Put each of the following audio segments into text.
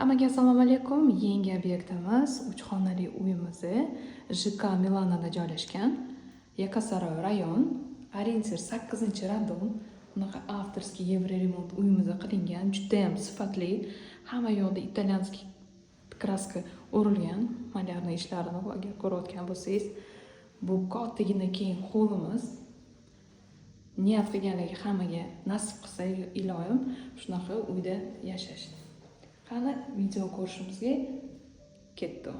Hammaga assalomu alaykum. Yangi obyektimiz 3 xonali uyimiz JK Milanada joylashgan. Yakkasaroy rayon, Orientir 8-radom. Bunaqa avtorskiy Yevroremont uyimizda qilingan, juda ham sifatli. Hamma yoqda italyanskiy kraska o'rilgan. Malyarniy ishlarini agar ko'rayotgan bo'lsangiz, bu kattagina keng hovlimiz. Niyat qilganligi hammaga nasib qilsa iloyim shunaqa uyda yashash. Qani video ko'rishimizga ketdi.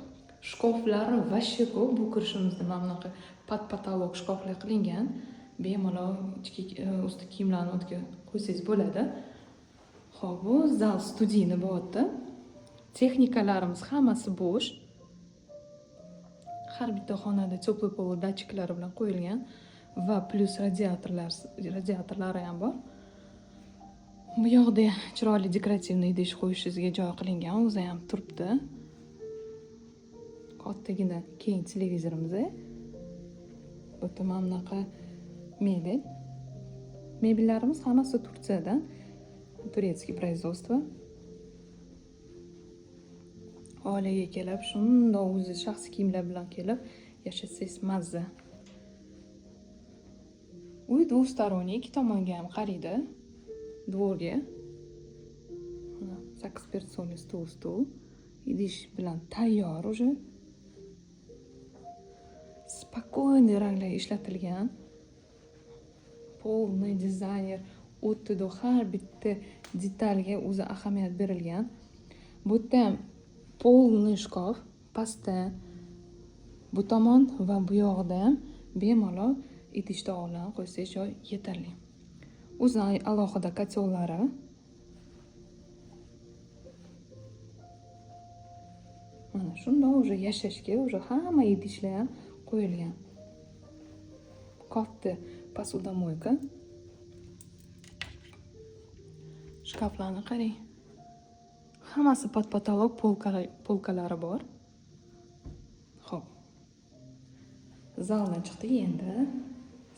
Shkoflari vashshe ko'p. Bu kirishimizda mana bunaqa pat-patolog shkoflar qilingan. Bemalol ichki usti kiyimlarni o'tga qo'ysangiz bo'ladi. Xo'p, bu zal studiyani bo'lyapti. Texnikalarimiz hammasi bo'sh. Har bitta xonada теплый pol datchiklari bilan qo'yilgan va plus radiatorlari ham bor. Bu yoqda chiroyli dekorativniy idish qo'yishingizga joy qilingan, o'zi ham turibdi. Kattagina keng televizorimiz. Bu tomon bunaqa mebel. Mebellarimiz hammasi Turkiyadan, turetskiy производство. Oilaga kelib, shundoq o'zi shaxsiy kiyimlar bilan kelib yashasangiz mazza. Uy двусторонний, ikki tomonga ham qaraydi. Dvorga. 8 personli stol. Idish bilan tayyor уже. Spokойный ranglar ishlatilgan. Полный dizayner o'tdi, har bitta detalga o'zi ahamiyat berilgan. Bu ham полный shkaf, pastda bu tomon va bu yoqda ham bemalol idishda olam qo'ysangiz joy yetarli. O'zlari alohida kotyolari. Mana shundoq уже yashashga уже hamma idishlar ham qo'yilgan. Katta посудомойка. Shkaflarni qarang. Hammasi pat-patolog polkalari bor. Xo'p. Zaldan chiqdik, endi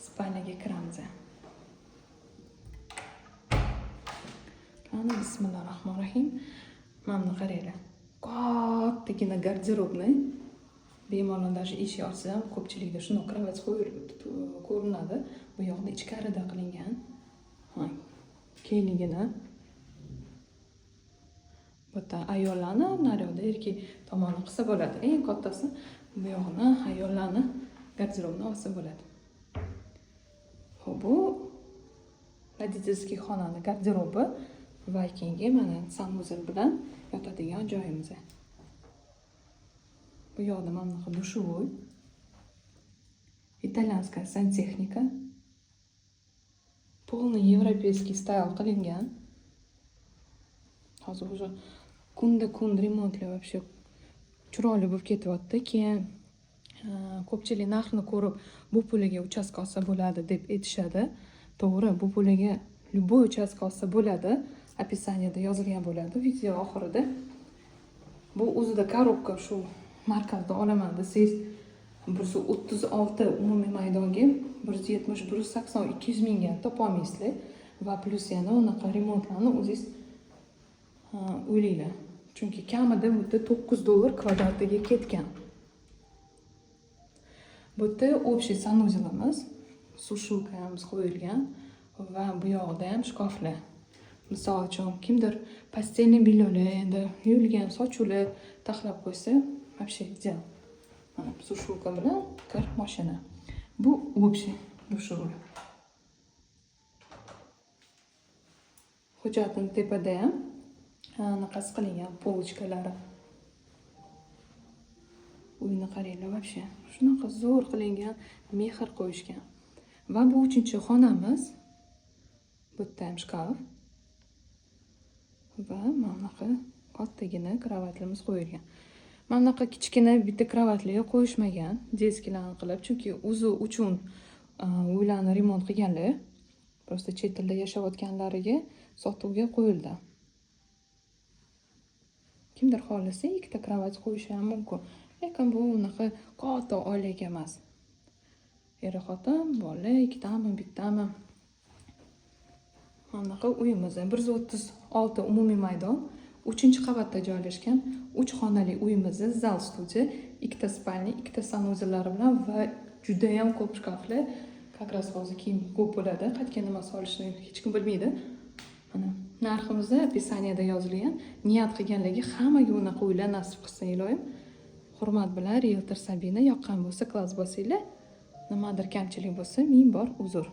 spalnaga kiramiz. Qani bismillahirrohmanirrohim. Mana qaranglar. Kattagina garderobni. Bemalol даже eshik ochsam, ko'pchilikda shunday kravat ko'rinadi. Bu yoqda ichkarida qilingan. Ha, kengligini. Bitta ayollarni naryoqda erkak tomoni qilsa bo'ladi. Eng kattasi bu yoqni ayollarni garderobni olsa bo'ladi. Xo'p, bu родительский xonani garderobi va keyingi mana sanuzel bilan yotadigan joyimiz. Bu yoqda mana bunaqa dushovoy. Italyanskaya santexnika. Полный европейский style qilingan. Hozir уже kun remontlar вообще chiroyli bo'lib ketyapti. Keyin ko'pchilik narxni ko'rib, bu puliga uchastka olsa bo'ladi deb aytishadi. To'g'ri, bu puliga любой uchastka olsa bo'ladi. Описаниеda yozilgan bo'ladi video oxirida. Bu o'zida korobka shu markazda olaman desangiz 136 umumiy maydonga 170, 180, 200 mingga topolmaysizlar va plus yana unaqa remontlarni o'zingiz o'ylaylar. Chunki kamida bu yerda $9 kvadratiga ketgan. Bu yerda общий sanuzelimiz, sushilkamiz qo'yilgan va bu yoqda ham shkaflar. Misol uchun kimdir pastelni belyoli, endi yuvilgan sochuli taxlab qo'ysa, вообще ideal. Mana sushilka bilan kir mashina. Bu общий dushovoy. Hujjatning tepada ham anaqasi qilingan polочкалari. Uyni qaranglar вообще. Shunaqa zo'r qilingan, mehr qo'yishgan. Va bu 3-xonamiz. Bu yerda ham shkaf. Va mana bunaqa kattagina kravatlarimiz qo'yilgan. Mana bunaqa kichkina bitta kravatlarga qo'yishmagan, deskilarni qilib, chunki o'zi uchun uylarni remont qilganlar, просто chet elda yashayotganlariga sotuvga qo'yildi. Kimdir xohlasa ikkita kravat qo'yishi ham mumkin. Lekin bu unaqa katta oilaga emas. Er-xotin, bola, ikkitami, bittami. Mana bunaqa uyimiz 136 umumiy maydon, 3-qavatda joylashgan 3 xonali uyimizni zal studiya, 2 spalni, 2 sanuzelari bilan va juda ham ko'p shkafli. Как раз hozir kiyim ko'p bo'ladi. Qayerga nima solishni hech kim bilmaydi. Mana narximizni описаниеda yozilgan. Niyat qilganlarga hammaga unaqa uylar nasib qilsin iloyim. Hurmat bilan Realtor Sabina. Yoqqan bo'lsa klass bosinglar. Nimadir kamchilik bo'lsa, ming bor uzr.